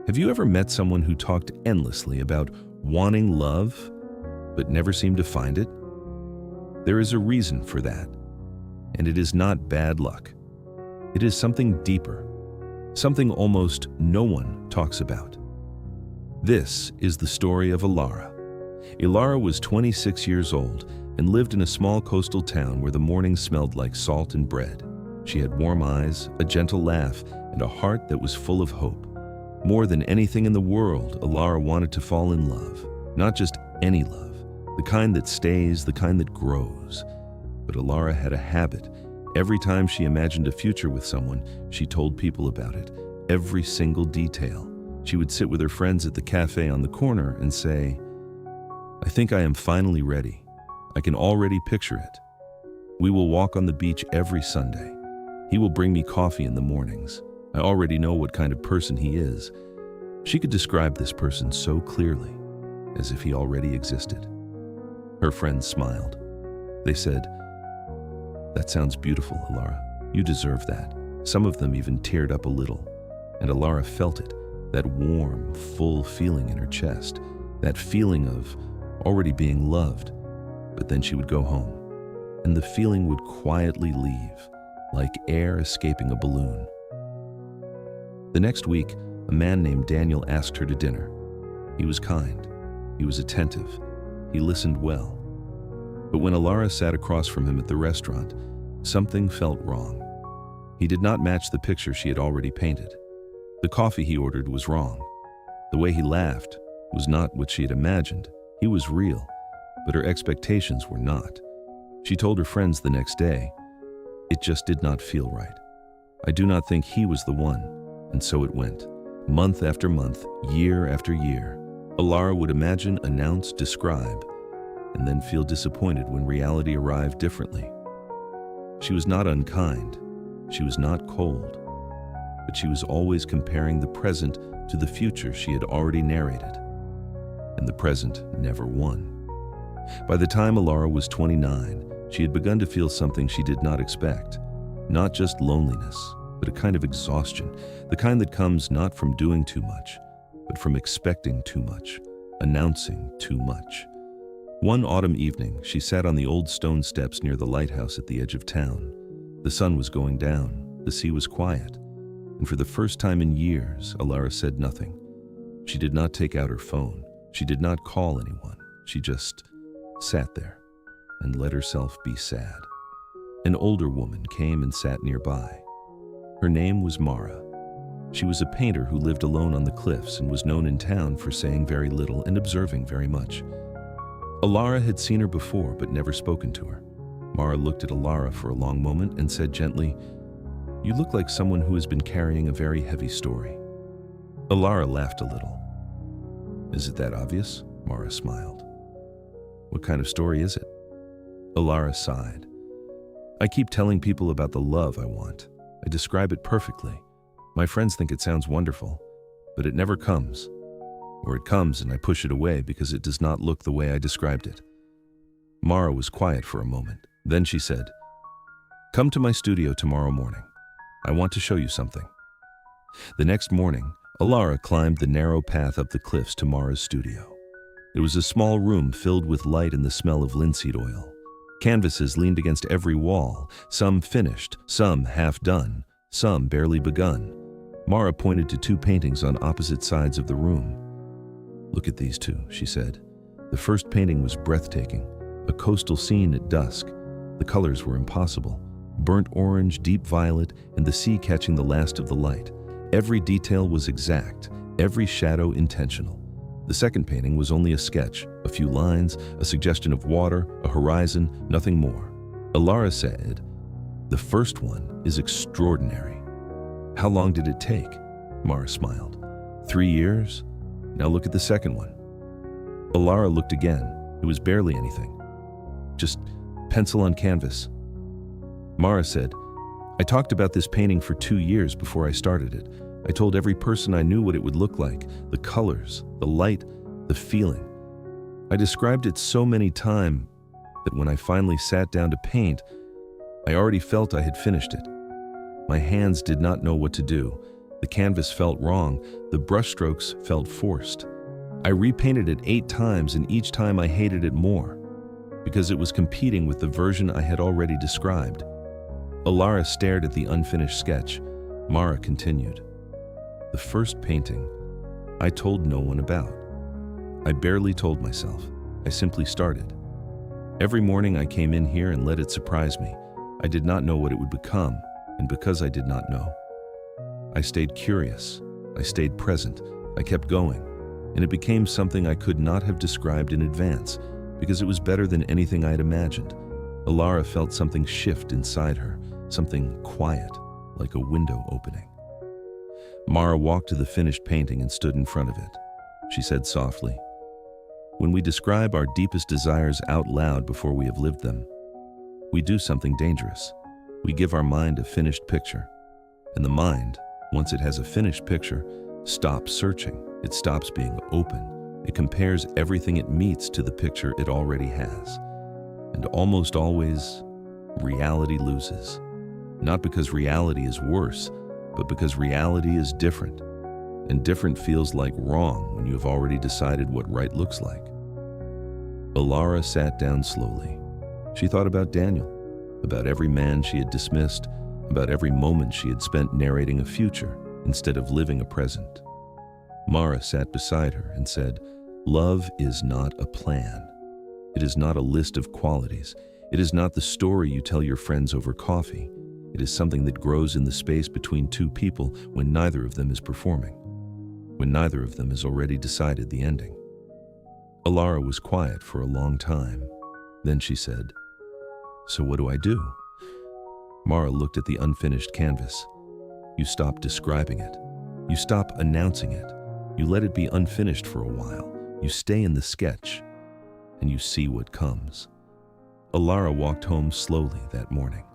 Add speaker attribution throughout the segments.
Speaker 1: Have you ever met someone who talked endlessly about wanting love, but never seemed to find it? There is a reason for that, and it is not bad luck. It is something deeper, something almost no one talks about. This is the story of Elara. Elara was 26 years old and lived in a small coastal town where the morning smelled like salt and bread. She had warm eyes, a gentle laugh, and a heart that was full of hope. More than anything in the world, Elara wanted to fall in love. Not just any love, the kind that stays, the kind that grows. But Elara had a habit. Every time she imagined a future with someone, she told people about it, every single detail. She would sit with her friends at the cafe on the corner and say, "I think I am finally ready. I can already picture it. We will walk on the beach every Sunday. He will bring me coffee in the mornings. I already know what kind of person he is." She could describe this person so clearly, as if he already existed. Her friends smiled. They said, "That sounds beautiful, Elara. You deserve that." Some of them even teared up a little, and Elara felt it, that warm, full feeling in her chest, that feeling of already being loved. But then she would go home, and the feeling would quietly leave, like air escaping a balloon. The next week, a man named Daniel asked her to dinner. He was kind. He was attentive. He listened well. But when Elara sat across from him at the restaurant, something felt wrong. He did not match the picture she had already painted. The coffee he ordered was wrong. The way he laughed was not what she had imagined. He was real, but her expectations were not. She told her friends the next day, "It just did not feel right. I do not think he was the one." And so it went. Month after month, year after year, Elara would imagine, announce, describe, and then feel disappointed when reality arrived differently. She was not unkind. She was not cold. But she was always comparing the present to the future she had already narrated. And the present never won. By the time Elara was 29, she had begun to feel something she did not expect. Not just loneliness, but a kind of exhaustion, the kind that comes not from doing too much, but from expecting too much, announcing too much. One autumn evening, she sat on the old stone steps near the lighthouse at the edge of town. The sun was going down, the sea was quiet, and for the first time in years, Elara said nothing. She did not take out her phone. She did not call anyone. She just sat there and let herself be sad. An older woman came and sat nearby. Her name was Mara. She was a painter who lived alone on the cliffs and was known in town for saying very little and observing very much. Elara had seen her before but never spoken to her. Mara looked at Elara for a long moment and said gently, "You look like someone who has been carrying a very heavy story." Elara laughed a little. "Is it that obvious?" Mara smiled. "What kind of story is it?" Elara sighed. "I keep telling people about the love I want. I describe it perfectly. My friends think it sounds wonderful, but it never comes. Or it comes and I push it away because it does not look the way I described it." Mara was quiet for a moment. Then she said, "Come to my studio tomorrow morning. I want to show you something." The next morning, Elara climbed the narrow path up the cliffs to Mara's studio. It was a small room filled with light and the smell of linseed oil. Canvases leaned against every wall, some finished, some half done, some barely begun. Mara pointed to two paintings on opposite sides of the room. "Look at these two," she said. The first painting was breathtaking, a coastal scene at dusk. The colors were impossible. Burnt orange, deep violet, and the sea catching the last of the light. Every detail was exact, every shadow intentional. The second painting was only a sketch, a few lines, a suggestion of water, a horizon, nothing more. Elara said, "The first one is extraordinary." "How long did it take?" Mara smiled. 3 years? Now look at the second one." Elara looked again. It was barely anything. Just pencil on canvas. Mara said, "I talked about this painting for 2 years before I started it. I told every person I knew what it would look like, the colors, the light, the feeling. I described it so many times that when I finally sat down to paint, I already felt I had finished it. My hands did not know what to do. The canvas felt wrong, the brushstrokes felt forced. I repainted it 8 times, and each time I hated it more, because it was competing with the version I had already described. Elara stared at the unfinished sketch. Mara continued. The first painting, I told no one about. I barely told myself. I simply started. Every morning I came in here and let it surprise me. I did not know what it would become, and because I did not know, I stayed curious. I stayed present. I kept going, and it became something I could not have described in advance, because it was better than anything I had imagined. Elara felt something shift inside her, something quiet, like a window opening. Mara walked to the finished painting and stood in front of it. She said softly, "When we describe our deepest desires out loud before we have lived them, we do something dangerous. We give our mind a finished picture. And the mind, once it has a finished picture, stops searching. It stops being open. It compares everything it meets to the picture it already has. And almost always, reality loses. Not because reality is worse, but because reality is different. And different feels like wrong when you have already decided what right looks like." Elara sat down slowly. She thought about Daniel, about every man she had dismissed, about every moment she had spent narrating a future instead of living a present. Mara sat beside her and said, "Love is not a plan. It is not a list of qualities. It is not the story you tell your friends over coffee. It is something that grows in the space between two people when neither of them is performing, when neither of them has already decided the ending." Elara was quiet for a long time. Then she said, "So what do I do?" Mara looked at the unfinished canvas. "You stop describing it. You stop announcing it. You let it be unfinished for a while. You stay in the sketch, and you see what comes." Elara walked home slowly that morning.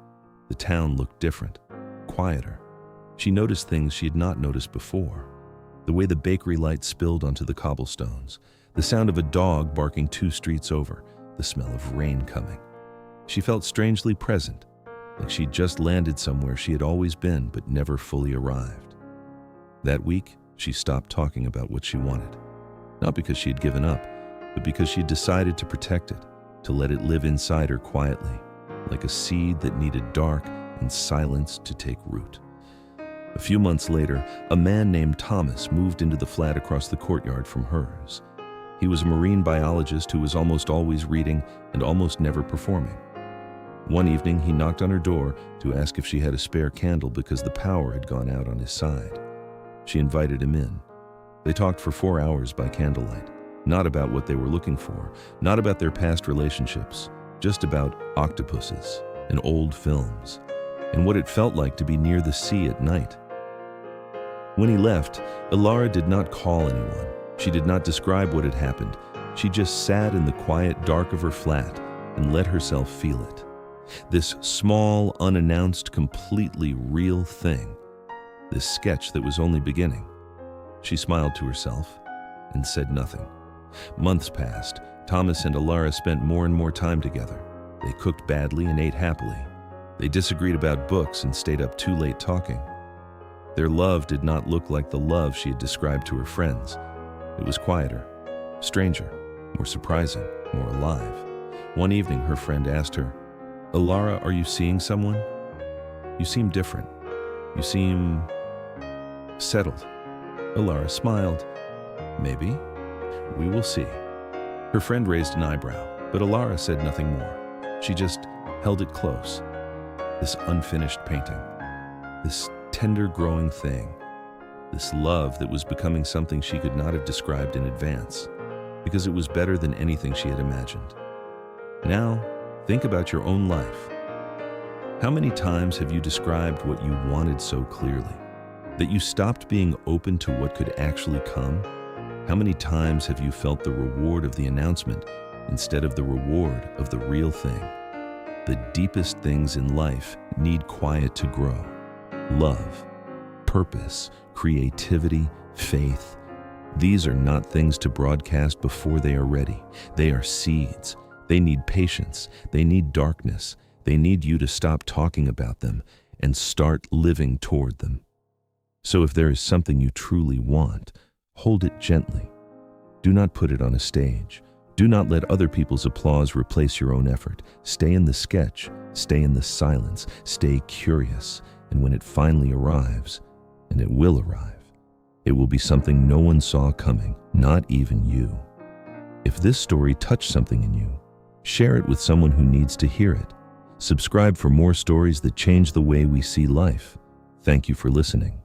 Speaker 1: The town looked different, quieter. She noticed things she had not noticed before. The way the bakery light spilled onto the cobblestones, the sound of a dog barking 2 streets over, the smell of rain coming. She felt strangely present, like she'd just landed somewhere she had always been but never fully arrived. That week, she stopped talking about what she wanted, not because she had given up, but because she had decided to protect it, to let it live inside her quietly, like a seed that needed dark and silence to take root. A few months later, a man named Thomas moved into the flat across the courtyard from hers. He was a marine biologist who was almost always reading and almost never performing. One evening, he knocked on her door to ask if she had a spare candle because the power had gone out on his side. She invited him in. They talked for 4 hours by candlelight, not about what they were looking for, not about their past relationships, just about octopuses and old films, and what it felt like to be near the sea at night. When he left, Elara did not call anyone. She did not describe what had happened. She just sat in the quiet dark of her flat and let herself feel it. This small, unannounced, completely real thing. This sketch that was only beginning. She smiled to herself and said nothing. Months passed. Thomas and Elara spent more and more time together. They cooked badly and ate happily. They disagreed about books and stayed up too late talking. Their love did not look like the love she had described to her friends. It was quieter, stranger, more surprising, more alive. One evening, her friend asked her, "Elara, are you seeing someone? You seem different. You seem settled." Elara smiled. "Maybe. We will see." Her friend raised an eyebrow, but Elara said nothing more. She just held it close. This unfinished painting. This tender growing thing. This love that was becoming something she could not have described in advance, because it was better than anything she had imagined. Now, think about your own life. How many times have you described what you wanted so clearly, that you stopped being open to what could actually come? How many times have you felt the reward of the announcement instead of the reward of the real thing? The deepest things in life need quiet to grow. Love, purpose, creativity, faith. These are not things to broadcast before they are ready. They are seeds. They need patience. They need darkness. They need you to stop talking about them and start living toward them. So if there is something you truly want, hold it gently. Do not put it on a stage. Do not let other people's applause replace your own effort. Stay in the sketch, stay in the silence, stay curious, and when it finally arrives, and it will arrive, it will be something no one saw coming, not even you. If this story touched something in you, share it with someone who needs to hear it. Subscribe for more stories that change the way we see life. Thank you for listening.